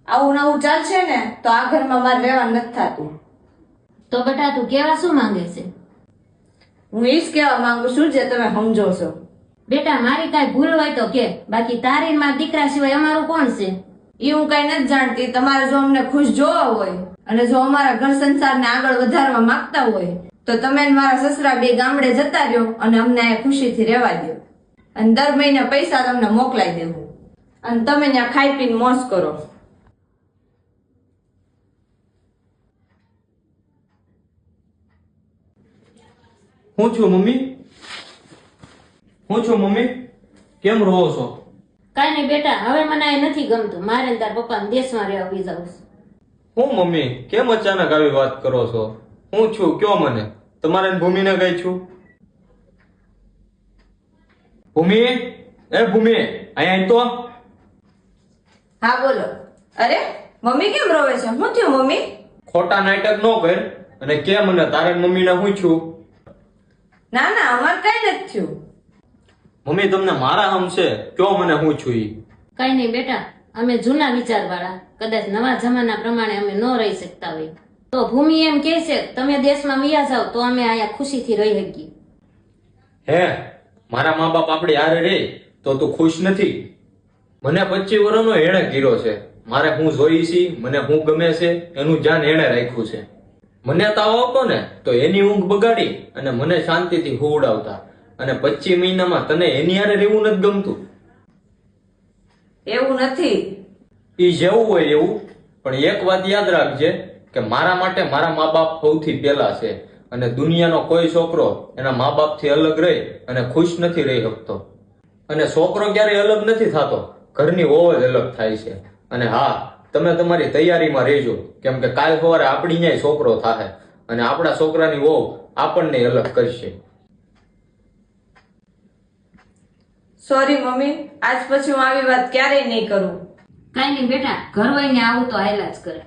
આવું નવું ચાલશે ને તો આ ઘરમાં મારે રહેવા નથી થતું. તો બેટા તું કેવા શું માંગે છે? હું એ જ કહેવા માંગુ છું જે તમે સમજો છો. બેટા મારી કાંઈ ભૂલ હોય તો કે, બાકી તારી ને મારા દીકરા સિવાય અમારું કોણ છે? એ હું કઈ નથી જાણતી. તમારે જો અમને ખુશ જોવા હોય અને જો અમારા ઘર સંસારને આગળ વધારવા માંગતા હોય તો તમે ને મારા સસરા બે ગામડે જતા રહ્યો અને અમને અહીંયા ખુશીથી રહેવા દો. અને દર મહિને પૈસા તમને મોકલાઈ દેવું અને તમે ત્યાં ખાઈ પીને મોજ કરો. હું છું મમ્મી? કેમ રહો છો? કાંઈ નહીં બેટા, હવે મને આ નથી ગમતું. મારે ને તાર પપ્પાને દેશમાં રહેવા બી જવું છે. હું મમ્મી કેમ અચાનક આવી વાત કરો છો? હું છું કયો મને? તમારે ને ભૂમિને ગઈ છું. ભૂમિ, એ ભૂમિ અહીંયા તો. હા બોલો. અરે મમ્મી કેમ રોવે છે? શું થયું મમ્મી? ખોટા નાટક ન કર અને કે મને તારે મમ્મીને હું છું. ના ના અમારે કઈ નથી થયું. મમ્મી તમને મારા હમ છે, કયો મને હું છું ઈ. કાંઈ નહીં બેટા, અમે જૂના વિચારવાળા, કદાચ નવા જમાના પ્રમાણે અમે ન રહી શકતા હોય તો ભૂમિ એમ કહે છે તમે દેશમાં વયા જાઓ તો અમે અહીંયા ખુશીથી રહી શકીએ. હે, મારા મા બાપ આપણી હારે રે તો તું ખુશ નથી? મને 25 વર્ષનો હેણે ગીરો છે. મારે હું જોઈ છી, મને હું ગમે છે એનું ધ્યાન એણે રાખ્યું છે. મને તાવ આવતો ને તો એની ઊંઘ બગાડી અને મને શાંતિથી હુવડાવતા, અને 25 મહિનામાં તને એની હારે રહેવું નથી ગમતું? એવું નથી. ઈ જેવું હોય એવું, પણ એક વાત યાદ રાખજે કે મારા માટે મારા મા બાપ સૌથી પહેલા છે, અને દુનિયાનો કોઈ છોકરો એના મા બાપથી અલગ રહી અને ખુશ નથી રહી શકતો. અને છોકરો ક્યારેય અલગ નથી થતો, ઘરની વહુ જ અલગ થાય છે. અને હા, તમે તમારી તૈયારીમાં રહેજો, કેમ કે કાલ સવારે આપણી ન્યાય છોકરો થાય અને આપણા છોકરાની વહુ આપણને અલગ કરશે. સોરી મમ્મી, આજ પછી હું આવી વાત ક્યારેય નહીં કરું. કાંઈ નહીં બેટા, ઘર વહીને આવું તો હાલ્યા જ કરે.